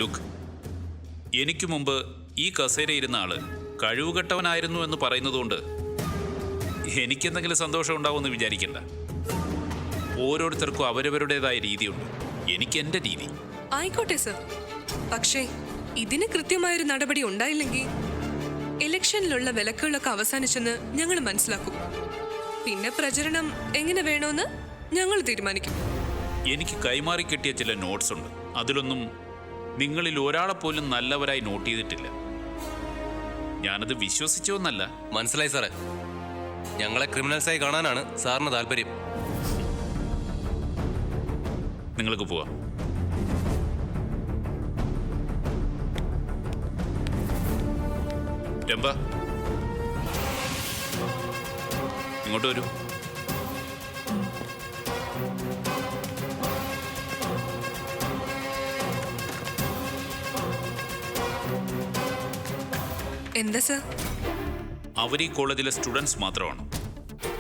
Look, എനിക്ക് മുമ്പ് ഈ കസേരയിരുന്ന ആള് കഴിവുകെട്ടവനായിരുന്നു എന്ന് പറയുന്നതുകൊണ്ട് എനിക്കെന്തെങ്കിലും സന്തോഷം ഉണ്ടാവുമെന്ന് വിചാരിക്കണ്ട. ഓരോരുത്തർക്കും അവരവരുടേതായ രീതിയുണ്ട്. എനിക്ക് എൻ്റെ രീതി. ആയിക്കോട്ടെ സർ, പക്ഷേ ഇതിന് കൃത്യമായൊരു നടപടി ഉണ്ടായില്ലെങ്കിൽ ഇലക്ഷനിലുള്ള വിലക്കുകളൊക്കെ അവസാനിച്ചെന്ന് ഞങ്ങൾ മനസ്സിലാക്കും. പിന്നെ പ്രചരണം എങ്ങനെ വേണമെന്ന് ഞങ്ങൾ തീരുമാനിക്കും. എനിക്ക് കൈമാറി കിട്ടിയ ചില നോട്ട്സ് ഉണ്ട്. അതിലൊന്നും നിങ്ങളിൽ ഒരാളെപ്പോലും നല്ലവരായി നോട്ട് ചെയ്തിട്ടില്ല. ഞാനത് വിശ്വസിച്ചോന്നല്ല. മനസ്സിലായി സാറേ, ഞങ്ങളെ ക്രിമിനൽസായി കാണാനാണ് സാറിന് താല്പര്യം. നിങ്ങൾക്ക് പോവാം. രംഭ, ഇങ്ങോട്ട് വരൂ. എന്താ സർ? അവർ ഈ കോളേജിലെ സ്റ്റുഡൻസ് മാത്രമാണ്,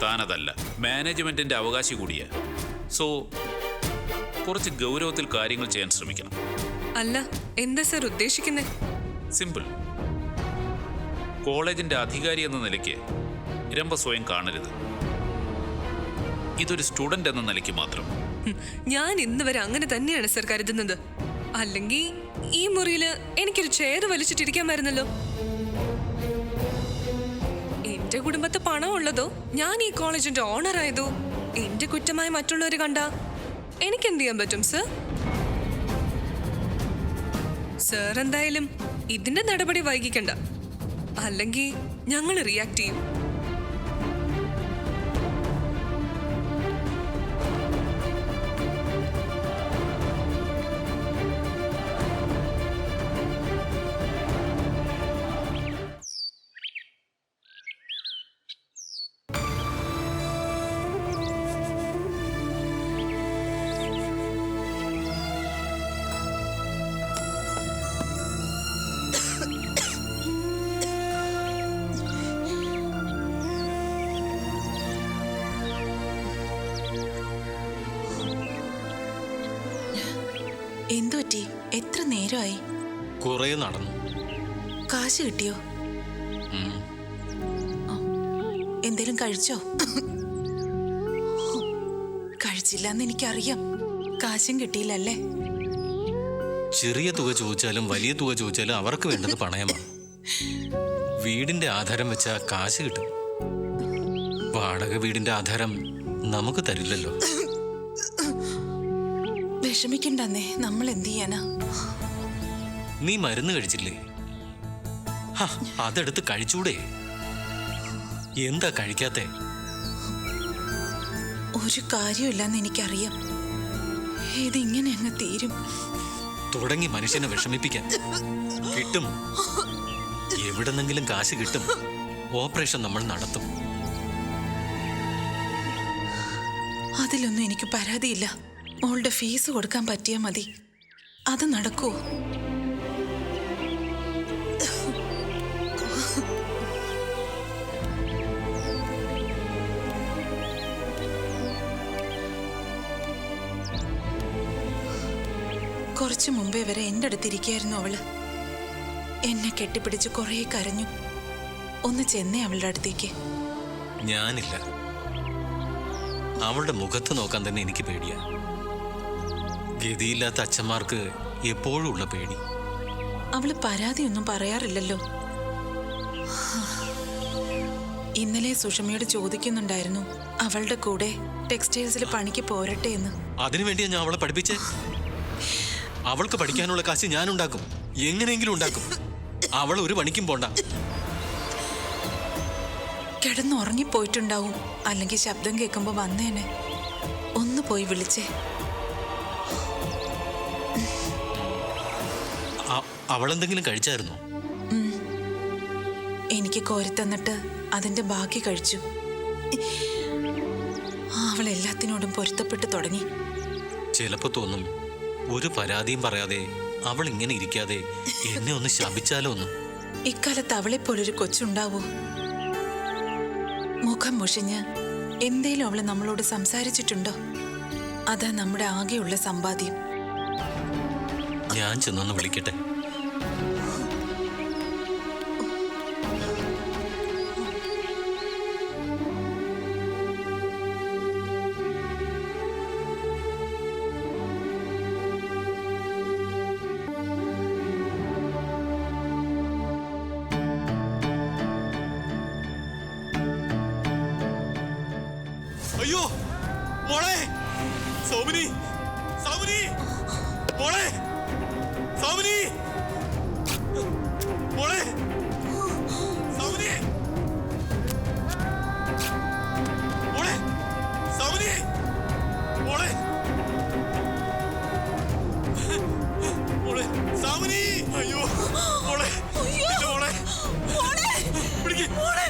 താനതല്ല. മാനേജ്മെന്റിന്റെ അവകാശി കൂടിയാ. സോ കുറച്ച് ഗൗരവത്തിൽ കാര്യങ്ങൾ ചെയ്യാൻ ശ്രമിക്കണം. അല്ല, എന്താ സർ ഉദ്ദേശിക്കുന്നേ? സിമ്പിൾ. കോളേജിന്റെ അധികാരി എന്ന നിലയ്ക്ക് രംഭ സ്വയം കാണരുത്. ഇതൊരു സ്റ്റുഡന്റ് എന്ന നിലയ്ക്ക് മാത്രം. ഞാൻ ഇന്ന് വരെ അങ്ങനെ തന്നെയാണ് സർ കരുതുന്നത്. അല്ലെങ്കിൽ ഈ മുറിയിൽ എനിക്കൊരു ചെയർ വലിച്ചിട്ടിരിക്കാമായിരുന്നല്ലോ. എന്റെ കുടുംബത്തെ പണം ഉള്ളതോ ഞാൻ ഈ കോളേജിന്റെ ഓണർ ആയതോ എന്റെ കുറ്റമായി മറ്റുള്ളവർ കണ്ട എനിക്ക് എന്ത് ചെയ്യാൻ പറ്റും സർ? സർ എന്തായാലും ഇതിന്റെ നടപടി വൈകിക്കണ്ട, അല്ലെങ്കിൽ ഞങ്ങൾ റിയാക്ട് ചെയ്യും. എന്തുപറ്റി? എത്ര നേരമായി? കുറേ നടന്നു. കാശ് കിട്ടിയോ? എന്തേലും കഴിച്ചോ? കഴിച്ചില്ലെന്ന് എനിക്കറിയാം. കാശും കിട്ടിയില്ലല്ലേ? ചെറിയ തുക ചോദിച്ചാലും വലിയ തുക ചോദിച്ചാലും അവർക്ക് വേണ്ടത് പണയമാണ്. വീടിന്റെ ആധാരം വെച്ചാൽ കാശ് കിട്ടും. വാടക വീടിന്റെ ആധാരം നമുക്ക് തരില്ലല്ലോ. വിഷമിക്കണ്ടെന്നേ, നമ്മൾ എന്ത് ചെയ്യാനാ? നീ മരുന്ന് കഴിച്ചില്ലേ? അതെടുത്ത് കഴിച്ചൂടെ? എന്താ കഴിക്കാത്തെ? ഒരു കാര്യമില്ലെന്ന് എനിക്കറിയാം. ഇതിങ്ങനെ അങ്ങ് തീരും. തുടങ്ങി മനുഷ്യനെ വിഷമിപ്പിക്കാൻ. കിട്ടും, എവിടെന്നെങ്കിലും കാശ് കിട്ടും. ഓപ്പറേഷൻ നമ്മൾ നടത്തും. അതിലൊന്നും എനിക്ക് പരാതിയില്ല. മോളുടെ ഫീസ് കൊടുക്കാൻ പറ്റിയാൽ മതി. അത് നടക്കുവോ? കുറച്ചു മുമ്പേ വരെ എൻ്റെ അടുത്തിരിക്കായിരുന്നു അവള്. എന്നെ കെട്ടിപ്പിടിച്ച് കുറേ കരഞ്ഞു. ഒന്ന് ചെന്നേ അവളുടെ അടുത്തേക്ക്. ഞാനില്ല. അവളുടെ മുഖത്ത് നോക്കാൻ തന്നെ എനിക്ക് പേടിയാ. ഗതിയില്ലാത്ത അച്ഛന്മാർക്ക് എപ്പോഴും ഉള്ള പേടി. അവള് പരാതിയൊന്നും പറയാറില്ലല്ലോ. ഇന്നലെ സുഷമയോട് ചോദിക്കുന്നുണ്ടായിരുന്നു അവളുടെ കൂടെ ടെക്സ്റ്റൈൽസിൽ പണിക്ക് പോരട്ടെ എന്ന്. അതിനുവേണ്ടിയാ ഞാൻ അവളെ പഠിപ്പിച്ചേ. അവൾക്ക് പഠിക്കാനുള്ള കാശ് ഞാൻ ഉണ്ടാക്കും, എങ്ങനെയെങ്കിലും ഉണ്ടാക്കും. അവൾ ഒരു പണിക്കും പോണ്ട. കിടന്നുറങ്ങിപ്പോയിട്ടുണ്ടാവും, അല്ലെങ്കിൽ ശബ്ദം കേൾക്കുമ്പോ വന്നേനെ. ഒന്ന് പോയി വിളിച്ചേ. അവളെന്തെങ്കിലും കഴിച്ചായിരുന്നോ? എനിക്ക് കോരിത്തന്നിട്ട് അതിന്റെ ബാക്കി കഴിച്ചു. അവൾ എല്ലാത്തിനോടും പൊരുത്തപ്പെട്ട് തുടങ്ങി. ചിലപ്പോ തോന്നും ഒരു പരാതിയും പറയാതെ അവൾ ഇങ്ങനെ ഇരിക്കാതെ എന്നെ ഒന്ന് ശപിച്ചാലോ ഒന്ന്. ഇക്കാലത്ത് അവളെപ്പോലൊരു കൊച്ചുണ്ടാവോ? മുഖം മുഷിഞ്ഞ് എന്തേലും അവള് നമ്മളോട് സംസാരിച്ചിട്ടുണ്ടോ? അതാ നമ്മുടെ ആകെയുള്ള സമ്പാദ്യം. ഞാൻ ചെന്നൊന്ന് വിളിക്കട്ടെ. അയ്യോ മോളെ സൗമിനി സൗമിനി മോളെ സൗമിനി മോളെ സൗമിനി മോളെ സൗമിനി മോളെ മോളെ സൗമിനി അയ്യോ മോളെ മോളെ പിടിക്ക് മോളെ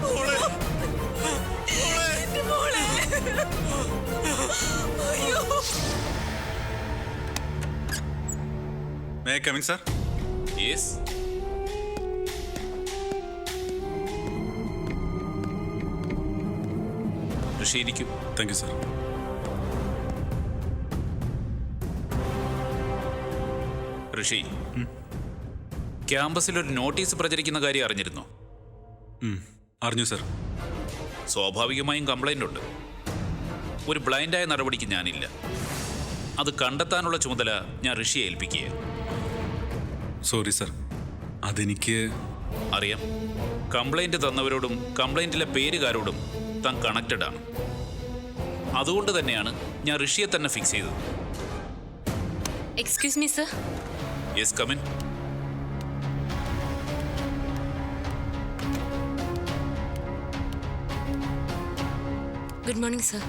മോളെ May I come in, sir? Yes. Rishi ഇരിക്കും. Thank you, sir. ഋഷി, ക്യാമ്പസിൽ ഒരു നോട്ടീസ് പ്രചരിക്കുന്ന കാര്യം അറിഞ്ഞിരുന്നോ? അറിഞ്ഞു, സർ. സ്വാഭാവികമായും കംപ്ലൈൻ്റ് ഉണ്ട്. ഒരു ബ്ലൈൻഡായ നടപടിക്ക് ഞാനില്ല. അത് കണ്ടെത്താനുള്ള ചുമതല ഞാൻ ഋഷിയെ ഏൽപ്പിക്കുക. Sorry, sir. അതെനിക്ക് അറിയാം. കംപ്ലൈൻറ്റ് തന്നവരോടും കംപ്ലൈൻറ്റിലെ പേരുകാരോടും താൻ കണക്റ്റഡ് ആണ്. അതുകൊണ്ട് തന്നെയാണ് ഞാൻ ഋഷിയെ തന്നെ ഫിക്സ് ചെയ്തത്. Excuse me sir. Yes, come in. Good morning sir.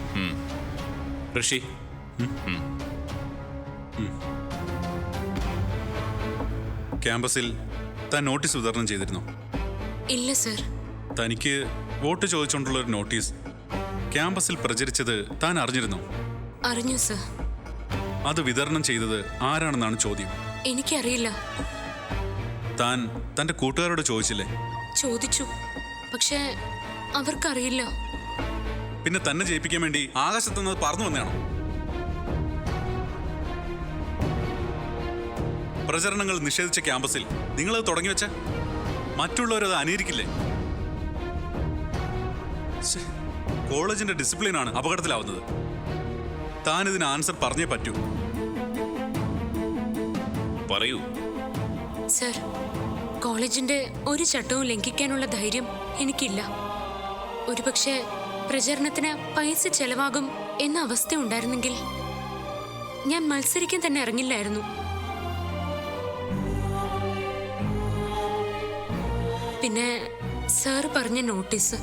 Rishi, ക്യാമ്പസിൽ താൻ നോട്ടീസ് വിതരണം ചെയ്തിരുന്നു. ഇല്ല സർ. തനിക്ക് വോട്ട് ചോദിച്ചുകൊണ്ടുള്ള ഒരു നോട്ടീസ് ക്യാമ്പസിൽ പ്രചരിച്ചത് താൻ അറിഞ്ഞിരുന്നു. അറിഞ്ഞു സർ. അത് വിതരണം ചെയ്തത് ആരാണെന്നാണ് ചോദ്യം. എനിക്കറിയില്ല. താൻ തൻ്റെ കൂട്ടുകാരോട് ചോദിച്ചില്ലേ? ചോദിച്ചു, പക്ഷേ അവർക്കറിയില്ല. പിന്നെ തന്നെ ജയിപ്പിക്കാൻ വേണ്ടി ആകാശത്തുനിന്ന് പറന്നു വന്നതാണോ? പ്രചരണങ്ങൾ നിഷേധിച്ച ക്യാമ്പസിൽ നിങ്ങളത് തുടങ്ങി വെച്ച മറ്റുള്ളവരത് അനുകരിക്കില്ലേ? കോളേജിന്റെ ഡിസിപ്ലിനാണ് അപകടത്തിലാവുന്നത്. താൻ ഇതിന് ആൻസർ പറഞ്ഞേ പറ്റൂ. പറയൂ. സർ, കോളേജിന്റെ ഒരു ചട്ടവും ലംഘിക്കാനുള്ള ധൈര്യം എനിക്കില്ല. ഒരുപക്ഷെ പ്രചരണത്തിന് പൈസ ചെലവാകും എന്ന അവസ്ഥ ഉണ്ടായിരുന്നെങ്കിൽ ഞാൻ മത്സരിക്കാൻ തന്നെ ഇറങ്ങില്ലായിരുന്നു. പിന്നെ സാർ പറഞ്ഞ നോട്ടീസ്,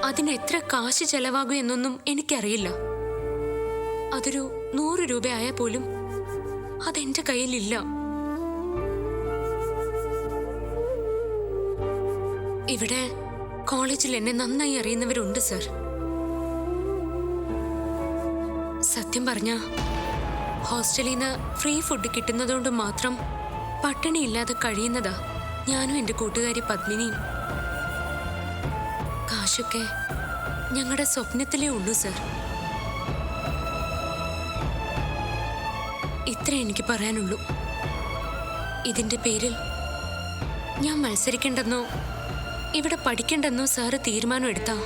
അതിന് എത്ര കാശ് ചെലവാകും എന്നൊന്നും എനിക്കറിയില്ല. അതൊരു 100 രൂപയായാൽ പോലും അതെന്റെ കയ്യിലില്ല. ഇവിടെ കോളേജിൽ എന്നെ നന്നായി അറിയുന്നവരുണ്ട് സർ. സത്യം പറഞ്ഞ ഹോസ്റ്റലിൽ നിന്ന് ഫ്രീ ഫുഡ് കിട്ടുന്നതുകൊണ്ട് മാത്രം പട്ടിണിയില്ലാതെ കഴിയുന്നതാ ഞാനും എൻ്റെ കൂട്ടുകാരി പത്മിനിയും. കാശൊക്കെ ഞങ്ങളുടെ സ്വപ്നത്തിലേ ഉള്ളൂ സർ. ഇത്രേ എനിക്ക് പറയാനുള്ളൂ. ഇതിന്റെ പേരിൽ ഞാൻ മത്സരിക്കേണ്ടെന്നോ ഇവിടെ പഠിക്കണ്ടെന്നോ സാറ് തീരുമാനം എടുത്താ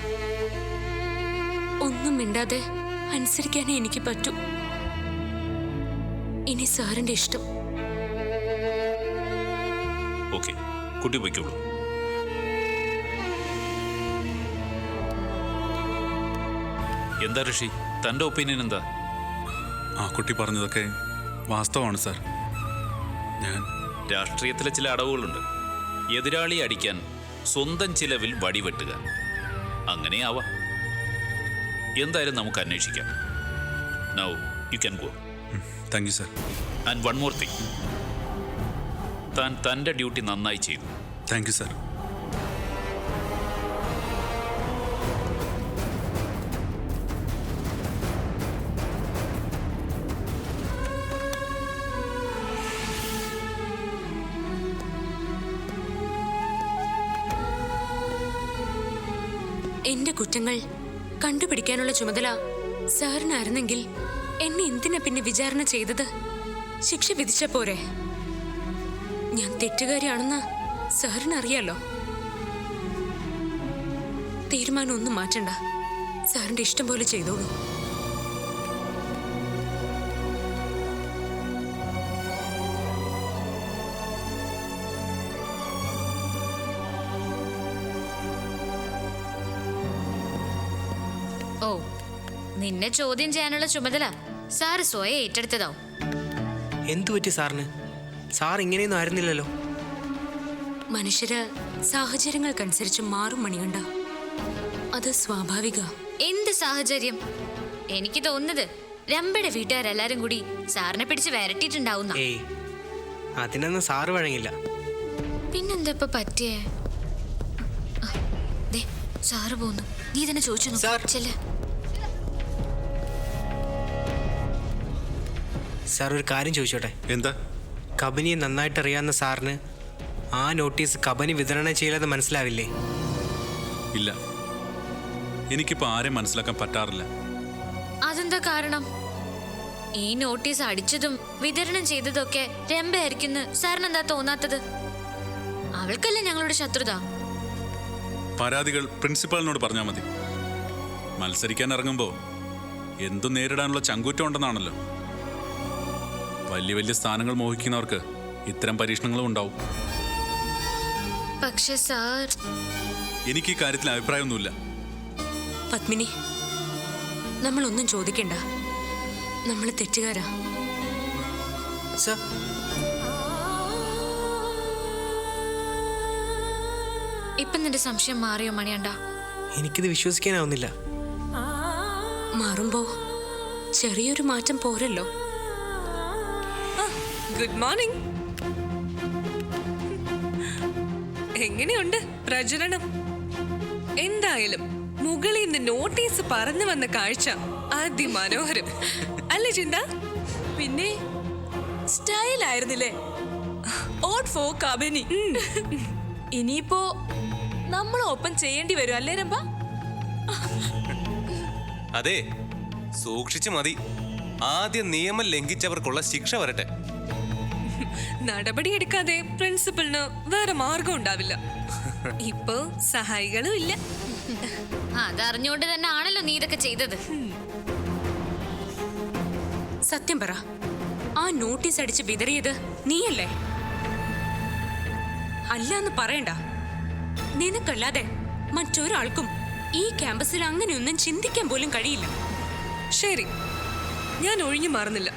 ഒന്നും മിണ്ടാതെ അനുസരിക്കാനേ എനിക്ക് പറ്റൂ. ഇനി സാറിന്റെ ഇഷ്ടം. ഓക്കെ, കുട്ടി വയ്ക്കുള്ളൂ. എന്താ ഋഷി, തൻ്റെ ഒപ്പീനിയൻ എന്താ? ആ കുട്ടി പറഞ്ഞതൊക്കെ വാസ്തവമാണ്, സാർ. ഞാൻ രാഷ്ട്രീയത്തിലെ ചില അടവുകളുണ്ട്. എതിരാളിയെ അടിക്കാൻ സ്വന്തം ചിലവിൽ വടിവെട്ടുക. അങ്ങനെയാവാം. എന്തായാലും നമുക്ക് അന്വേഷിക്കാം. Now you can go. Thank you, sir. And one more thing, താൻ തൻ്റെ ഡ്യൂട്ടി നന്നായി ചെയ്തു. Thank you, sir. എന്റെ കുറ്റങ്ങൾ കണ്ടുപിടിക്കാനുള്ള ചുമതല സാറിനായിരുന്നെങ്കിൽ എന്നെ എന്തിനാ പിന്നെ വിചാരണ ചെയ്തത്? ശിക്ഷ വിധിച്ച പോരെ? ഞാൻ തെറ്റുകാരിയാണെന്ന് സാറിന് അറിയാലോ. തീരുമാനം ഒന്നും മാറ്റണ്ട, സാറിന്റെ ഇഷ്ടം പോലെ ചെയ്തോളൂ. ഓ, നിന്നെ ചോദ്യം ചെയ്യാനുള്ള ചുമതല സാറ് സ്വയം ഏറ്റെടുത്തതാവും. എന്തു പറ്റി സാറിന്? സാർ ഇങ്ങനെയൊന്നും ആയിരുന്നില്ലല്ലോ. മനുഷ്യര് സാഹചര്യങ്ങൾക്കനുസരിച്ച് മാറും മണികണ്ട, അത് സ്വാഭാവിക. എന്ത് സാഹചര്യം? എനിക്ക് തോന്നുന്നത് രമ്പയുടെ വീട്ടുകാരെല്ലാരും കൂടി സാറിനെ പിടിച്ച് വരട്ടിയിട്ടുണ്ടാവുന്ന. ഏയ്, അതിനൊന്നും സാറ് വഴങ്ങില്ല. പിന്നെന്താ ഇപ്പൊ പറ്റിയേ? ആ, ദേ, സാറ് പോന്നു. നീ തന്നെ ചോദിച്ചു സാർ. ചെല്ല്. സാർ ഒരു കാര്യം ചോദിച്ചോട്ടെ? എന്താ? കബനിയെ നന്നായിട്ട് അറിയാവുന്ന സാറിന് ആ നോട്ടീസ് കബനി വിതരണം ചെയ്യില്ലെന്ന് മനസ്സിലാവില്ലേ? ഇല്ല, എനിക്കിപ്പോൾ ആരെയും മനസ്സിലാക്കാൻ പറ്റാറില്ല. അതെന്താ കാരണം? ഈ നോട്ടീസ് അടിച്ചതും വിതരണം ചെയ്തതൊക്കെ രമ്പയായിരിക്കും സാറിന് എന്താ തോന്നാത്തത്? അവൾക്കല്ലേ ഞങ്ങളുടെ ശത്രുത. പരാതികൾ പ്രിൻസിപ്പാളിനോട് പറഞ്ഞാൽ മതി. മത്സരിക്കാൻ ഇറങ്ങുമ്പോൾ എന്തു നേരിടാനുള്ള ചങ്കൂറ്റം ഉണ്ടെന്നാണല്ലോ. വലിയ വലിയ സ്ഥാനങ്ങൾ മോഹിക്കുന്നവർക്ക് ഇത്തരം പരീക്ഷണങ്ങളും ഉണ്ടാവും. പക്ഷെ സാർ, എനിക്ക് ഈ കാര്യത്തിൽ അഭിപ്രായമൊന്നുമില്ല. പത്മിനി, നമ്മളൊന്നും ചോദിക്കണ്ട, നമ്മൾ തെറ്റുകാരാ. സാർ, ഇപ്പൊ നിന്റെ സംശയം മാറിയോ മണിയണ്ട? എനിക്കിത് വിശ്വസിക്കാനാവുന്നില്ല. മാറുമ്പോ ചെറിയൊരു മാറ്റം പോരല്ലോ. Good morning. എങ്ങനെയുണ്ട് പ്രചരണം? എന്തായാലും മുകളിൽ നിന്ന് നോട്ടീസ് പറന്നു വന്ന കാഴ്ച അതിമനോഹരം അല്ലേ ചിന്ത? പിന്നെ സ്റ്റൈലായിരുന്നില്ലേ? ഓട്ട് ഫോർ കബനി. ഇനിയിപ്പോ നമ്മളൊപ്പം ചെയ്യേണ്ടി വരും അല്ലേ രമ്പ? അതെ, സൂക്ഷിച്ചു മതി. ആദ്യം നിയമം ലംഘിച്ചവർക്കുള്ള ശിക്ഷ വരട്ടെ. നടപടിയെടുക്കാതെ പ്രിൻസിപ്പലിന് വേറെ മാർഗം ഉണ്ടാവില്ല. ഇപ്പൊ സഹായികളും ഇല്ല. അതറിഞ്ഞുകൊണ്ട് തന്നെ ആണല്ലോ നീ ഇതൊക്കെ ചെയ്തത്. സത്യം പറ, ആ നോട്ടീസ് അടിച്ച് വിതറിയത് നീയല്ലേ? അല്ലാന്ന് പറയണ്ട. നിനക്കല്ലാതെ മറ്റൊരാൾക്കും ഈ ക്യാമ്പസിൽ അങ്ങനെയൊന്നും ചിന്തിക്കാൻ പോലും കഴിയില്ല. ശരി, ഞാൻ ഒഴിഞ്ഞു മാറുന്നില്ല.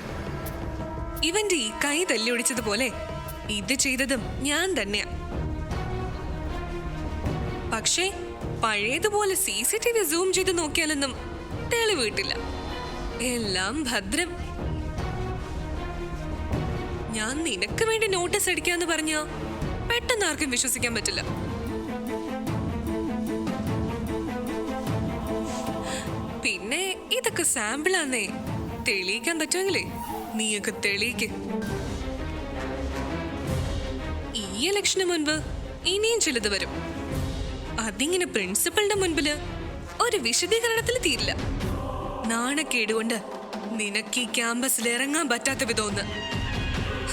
ഇവന്റെ ഈ കൈ തല്ലി ഒടിച്ചതുപോലെ ഇത് ചെയ്തതും ഞാൻ തന്നെയാ. പക്ഷേ പഴയതുപോലെ CCTV സൂം ചെയ്ത് നോക്കിയാലൊന്നും തെളിവ് കിട്ടില്ല. എല്ലാം ഭദ്രം. ഞാൻ നിനക്ക് വേണ്ടി നോട്ടീസ് അടിക്കാന്ന് പറഞ്ഞ പെട്ടെന്ന് ആർക്കും വിശ്വസിക്കാൻ പറ്റില്ല. പിന്നെ ഇതൊക്കെ സാമ്പിളാന്നേ. തെളിയിക്കാൻ പറ്റുമെങ്കിലേ നീയൊക്കെ തെളിയിക്ക്. ഈ ഇലക്ഷന് മുൻപ് ഇനിയും ചിലത് വരും. അതിങ്ങനെ പ്രിൻസിപ്പളിന്റെ മുൻപില് ഒരു വിശദീകരണത്തിൽ തീരില്ല. നാണക്കേടുകൊണ്ട് നിനക്ക് ഈ ക്യാമ്പസിൽ ഇറങ്ങാൻ പറ്റാത്ത വിധമൊന്ന്.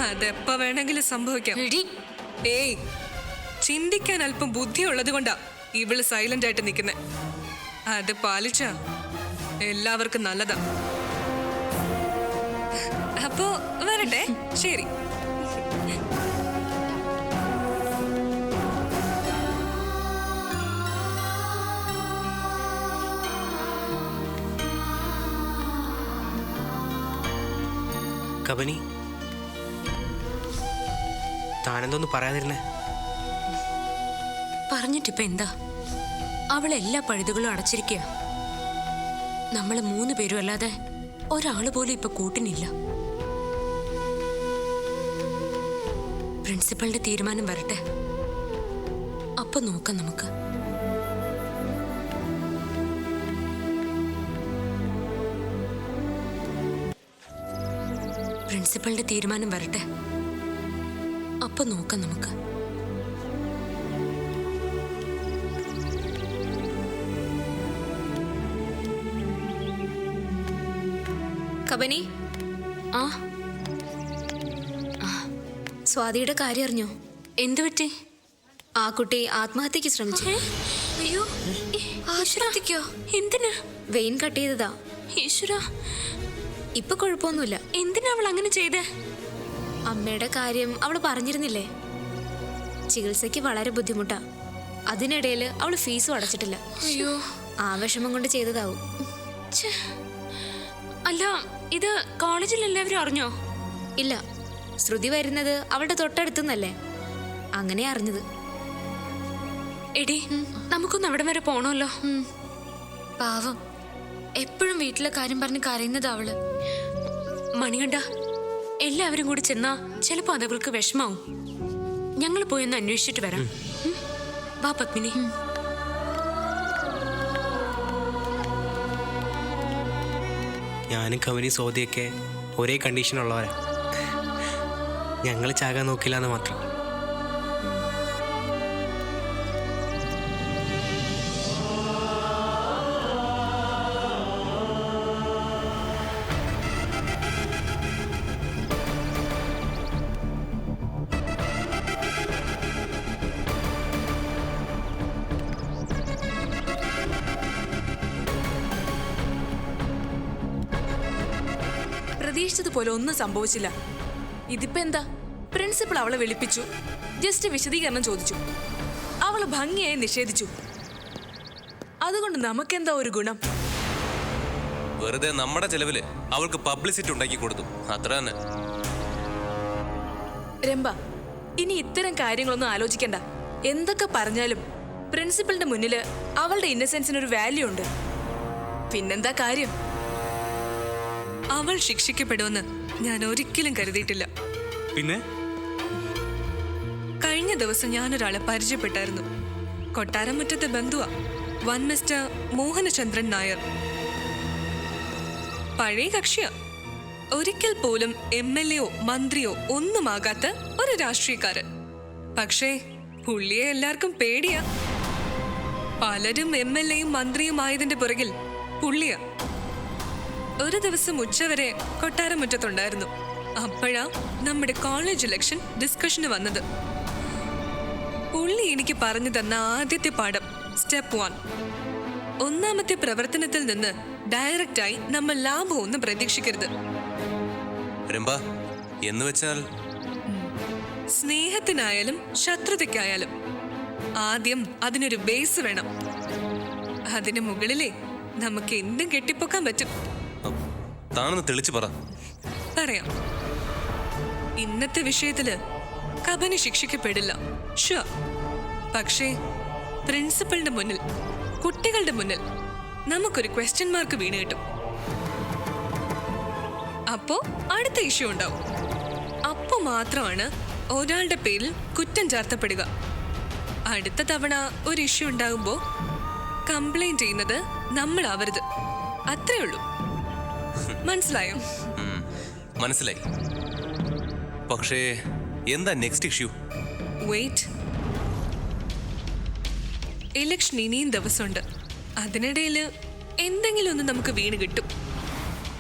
അതെപ്പ വേണമെങ്കിലും സംഭവിക്കാം. ഏയ്, ചിന്തിക്കാൻ അല്പം ബുദ്ധിയുള്ളത് കൊണ്ടാ ഇവള് സൈലന്റ് ആയിട്ട് നിൽക്കുന്നെ. അത് പാലിച്ച എല്ലാവർക്കും നല്ലതാ. അപ്പോ വരട്ടെ. ശരി. കബനി, താനെന്തോന്ന് പറയാതിരുന്നേ? പറഞ്ഞിട്ടിപ്പ എന്താ? അവളെല്ലാ പഴുതുകളും അടച്ചിരിക്കുക. നമ്മള് 3 പേരും അല്ലാതെ ഒരാള് പോലും ഇപ്പൊ കൂട്ടിനില്ല. പ്രിൻസിപ്പളിന്റെ തീരുമാനം വരട്ടെ, അപ്പൊ നോക്കാം നമുക്ക്. പ്രിൻസിപ്പളിന്റെ തീരുമാനം വരട്ടെ, അപ്പൊ നോക്കാം നമുക്ക്. കബനി, ആ, സ്വാതിയുടെ കാര്യം അറിഞ്ഞോ? എന്തു പറ്റി? ആ കുട്ടി ആത്മഹത്യക്ക് ശ്രമിച്ചു. അയ്യോ, ആത്മഹത്യക്കോ? എന്തിനാ? വെയിൻ കട്ട് ചെയ്തതാ. ഈശ്വര, ഇപ്പൊ കുഴപ്പമൊന്നുമില്ല. എന്തിനാ അവൾ അങ്ങനെ ചെയ്തേ? അമ്മയുടെ കാര്യം അവള് പറഞ്ഞിരുന്നില്ലേ? ചികിത്സയ്ക്ക് വളരെ ബുദ്ധിമുട്ടാ. അതിനിടയിൽ അവള് ഫീസും അടച്ചിട്ടില്ല. അയ്യോ, ആ വിഷമം കൊണ്ട് ചെയ്തതാവും. ഛെ. അല്ല, ഇത് കോളേജിൽ എല്ലാവരും അറിഞ്ഞോ? ഇല്ല, ശ്രുതി വരുന്നത് അവളുടെ തൊട്ടടുത്തുനിന്നല്ലേ, അങ്ങനെ അറിഞ്ഞത്. എടി, നമുക്കൊന്ന് അവിടെ വരെ പോണല്ലോ. പാവം, എപ്പോഴും വീട്ടിലെ കാര്യം പറഞ്ഞ് കരയുന്നത് അവള്. മണികണ്ഠ, എല്ലാവരും കൂടി ചെന്നാ ചിലപ്പോ അത് അവൾക്ക് വിഷമാവും. ഞങ്ങൾ പോയൊന്ന് അന്വേഷിച്ചിട്ട് വരാം. വാ പത്മിനി. ഞാനും കവനി സോദിയൊക്കെ ഒരേ കണ്ടീഷനുള്ളവരാ. ഞങ്ങൾ ചാകാൻ നോക്കില്ല എന്ന് മാത്രം. പ്രതീക്ഷിച്ചതുപോലെ ഒന്നും സംഭവിച്ചില്ല. ഇതിപ്പോ എന്താ, പ്രിൻസിപ്പൾ അവളെ വിളിപ്പിച്ചു, ജസ്റ്റ് വിശദീകരണം ചോദിച്ചു, അവള് ഭംഗിയായി നിഷേധിച്ചു. അതുകൊണ്ട് നമുക്കെന്താ ഒരു ഗുണം? വെറുതെ നമ്മുടെ ചെലവില് അവൾക്ക് പബ്ലിസിറ്റി ഉണ്ടാക്കി കൊടുത്തു, അത്ര തന്നെ. രംഭ, ഇനി ഇത്തരം കാര്യങ്ങളൊന്നും ആലോചിക്കണ്ട. എന്തൊക്കെ പറഞ്ഞാലും പ്രിൻസിപ്പളിന്റെ മുന്നില് അവളുടെ ഇന്നസെൻസിനൊരു വാല്യൂ ഉണ്ട്. പിന്നെന്താ കാര്യം? അവൾ ശിക്ഷിക്കപ്പെടുമെന്ന് ഞാൻ ഒരിക്കലും കരുതിയിട്ടില്ല. പിന്നെ കഴിഞ്ഞ ദിവസം ഞാനൊരാളെ പരിചയപ്പെട്ടായിരുന്നു. കൊട്ടാരമുറ്റത്തെ ബന്ധുവാ, വൺ മിസ്റ്റർ മോഹനചന്ദ്രൻ നായർ. പഴയ കക്ഷിയാ. ഒരിക്കൽ പോലും MLA യോ മന്ത്രിയോ ഒന്നുമാകാത്ത ഒരു രാഷ്ട്രീയക്കാരൻ. പക്ഷേ പുള്ളിയെ എല്ലാവർക്കും പേടിയാ. പലരും MLA യും മന്ത്രിയും ആയതിന്റെ പുറകിൽ പുള്ളിയാ. ഒരു ദിവസം ഉച്ചവരെ കൊട്ടാരമുറ്റത്തുണ്ടായിരുന്നു. അപ്പോഴാ നമ്മുടെ കോളേജ് ഇലക്ഷൻ ഡിസ്കഷന് വന്നത്. പുള്ളി എനിക്ക് പറഞ്ഞു തന്ന ആദ്യത്തെ പാഠം സ്റ്റെപ്പ് 1. ഒന്നാമത്തെ പ്രവർത്തനത്തിൽ നിന്ന് ഡയറക്റ്റായി നമ്മൾ ലാഭമൊന്നും പ്രതീക്ഷിക്കരുത്. രംഭ, എന്ന് വെച്ചാൽ സ്നേഹത്തിനായാലും ശത്രുതയ്ക്കായാലും ആദ്യം അതിനൊരു ബേസ് വേണം. അതിന് മുകളിലേ നമുക്ക് എന്തും കെട്ടിപ്പൊക്കാൻ പറ്റും. താനൊന്ന് തെളിച്ചു പറ. പറയാം. ഇന്നത്തെ വിഷയത്തില് കബനി ശിക്ഷിക്കപ്പെടില്ല, ഷുവർ. പക്ഷേ പ്രിൻസിപ്പളിന്റെ മുന്നിൽ, കുട്ടികളുടെ മുന്നിൽ നമുക്കൊരു ക്വസ്റ്റ്യൻ മാർക്ക് വീണ് കിട്ടും. അപ്പോ അടുത്ത ഇഷ്യൂ ഉണ്ടാവും. അപ്പോ മാത്രമാണ് ഒരാളുടെ പേരിൽ കുറ്റം ചാർത്തപ്പെടുക. അടുത്ത തവണ ഒരു ഇഷ്യൂ ഉണ്ടാകുമ്പോ കംപ്ലൈന്റ് ചെയ്യുന്നത് നമ്മളാവരുത്. അത്രേ ഉള്ളൂ. മനസ്സിലായോ? മനസ്സിലായി. പക്ഷേ എന്താ നെക്സ്റ്റ് ഇഷ്യൂ? വെയിറ്റ്. ഇലക്ഷൻ ഇനിയും ദിവസമുണ്ട്. അതിനിടയിൽ എന്തെങ്കിലും ഒന്ന് നമുക്ക് വീണ് കിട്ടും.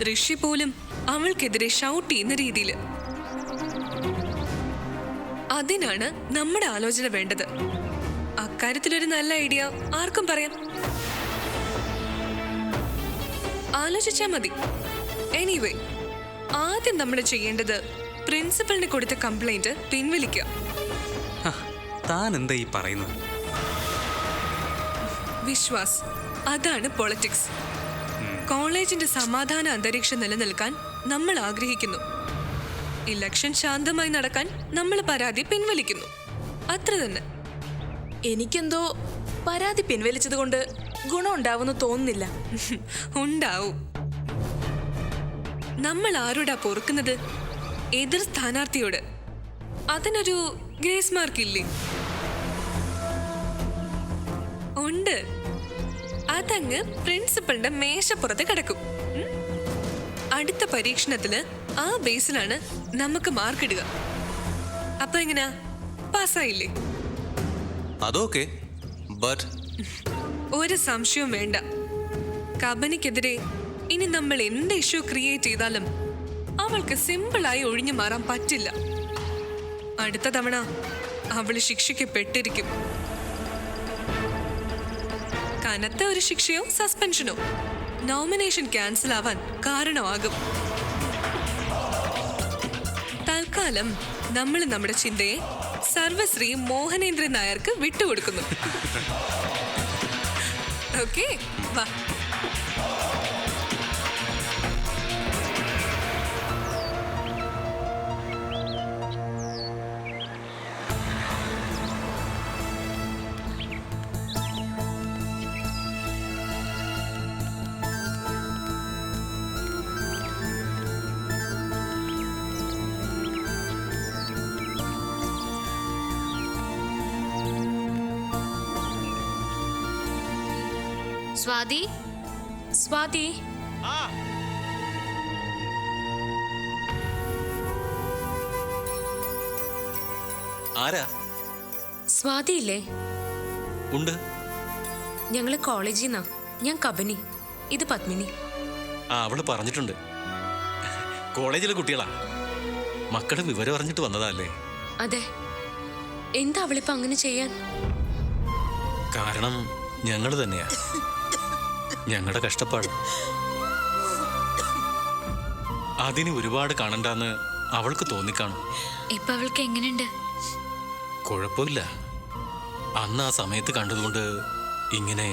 ഋഷി പോലും അവൾക്കെതിരെ ഷൗട്ട് ചെയ്യുന്ന രീതിയിൽ. അതിനാണ് നമ്മുടെ ആലോചന വേണ്ടത്. അക്കാര്യത്തിലൊരു നല്ല ഐഡിയ ആർക്കും പറയാം. ആലോചിച്ചാ മതി. എനിവേ, ആദ്യം നമ്മൾ ചെയ്യേണ്ടത് പ്രിൻസിപ്പലിന് കൊടുത്ത കംപ്ലൈന്റ് പിൻവലിക്കുക. താൻ എന്താ ഈ പറയുന്നത്? വിശ്വാസ്, അതാണ് പൊളിറ്റിക്സ്. കോളേജിന്റെ സമാധാന അന്തരീക്ഷം നിലനിൽക്കാൻ നമ്മൾ ആഗ്രഹിക്കുന്നു. ഇലക്ഷൻ ശാന്തമായി നടക്കാൻ നമ്മൾ പരാതി പിൻവലിക്കുന്നു. അത്ര തന്നെ. എനിക്കെന്തോ പരാതി പിൻവലിച്ചത് കൊണ്ട് ഗുണം ഉണ്ടാവുമെന്ന് തോന്നുന്നില്ല. ഉണ്ടാവും. നമ്മൾ ആരോടാ പൊറുക്കുന്നത്? എതിർ സ്ഥാനാർത്ഥിയോട്. അതിനൊരു ഗ്രേസ് മാർക്ക് ഇല്ലേ? ഉണ്ട്. അതങ്ങ് പ്രിൻസിപ്പളിന്റെ മേശപ്പുറത്ത് കിടക്കും. അടുത്ത പരീക്ഷണത്തില് ആ ബേസിലാണ് നമുക്ക് മാർക്ക് ഇടുക. അപ്പൊ എങ്ങനെയാ, പാസ്സായില്ലേ? അതൊക്കെ, ബട്ട് ഒരു സംശയവും വേണ്ട. കബനിക്കെതിരെ ഇനി നമ്മൾ എന്ത് ഇഷ്യൂ ക്രിയേറ്റ് ചെയ്താലും അവൾക്ക് സിമ്പിളായി ഒഴിഞ്ഞു മാറാൻ പറ്റില്ല. അടുത്ത തവണ അവള് ശിക്ഷിക്കപ്പെട്ടിരിക്കും. കനത്ത ഒരു ശിക്ഷയോ സസ്പെൻഷനോ നോമിനേഷൻ ക്യാൻസൽ ആവാൻ കാരണമാകും. തൽക്കാലം നമ്മൾ നമ്മുടെ ചിന്തയെ സർവശ്രീ മോഹനേന്ദ്രൻ നായർക്ക് വിട്ടുകൊടുക്കുന്നു. ഓക്കെ, വാ. സ്വാതി, സ്വാതി, ആരാ? സ്വാതി ഇല്ലേ? ഉണ്ട്. ഞങ്ങള് കോളേജിൽ നിന്നാ. ഞാൻ കബനി, ഇത് പത്മിനി. അവള് പറഞ്ഞിട്ടുണ്ട്. കോളേജിലെ കുട്ടികളാ. മക്കളുടെ വിവരം അറിഞ്ഞിട്ട് വന്നതല്ലേ? അതെ. എന്താ അവളിപ്പോ അങ്ങനെ ചെയ്യാൻ? കാരണം ഞങ്ങൾ തന്നെയാ. ഞങ്ങളുടെ കഷ്ടപ്പാട് അതിന് ഒരുപാട് കാണണ്ടെന്ന് അവൾക്ക് തോന്നിക്കാണും. ഇപ്പൊ അവൾക്ക് എങ്ങനെയുണ്ട്? കുഴപ്പമില്ല. അന്ന് ആ സമയത്ത് കണ്ടതുകൊണ്ട് ഇങ്ങനെ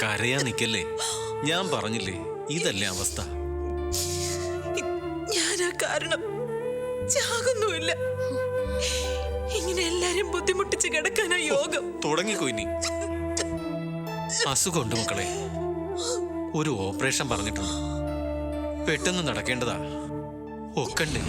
കരയാൻ നിക്കല്ലേ. ഞാൻ പറഞ്ഞില്ലേ, ഇതല്ലേ അവസ്ഥ. ഞാനാ കാരണം. ചാകുന്നുമില്ല. ഇങ്ങനെ എല്ലാരും ബുദ്ധിമുട്ടിച്ച് കിടക്കാനാ യോഗം. തുടങ്ങിക്കോ ഇനി. അസുഖമുണ്ട് മക്കളെ. ഒരു ഓപ്പറേഷൻ പറഞ്ഞിട്ടുണ്ട്. പെട്ടെന്ന് നടക്കേണ്ടതാ. ഒക്കണ്ടേ?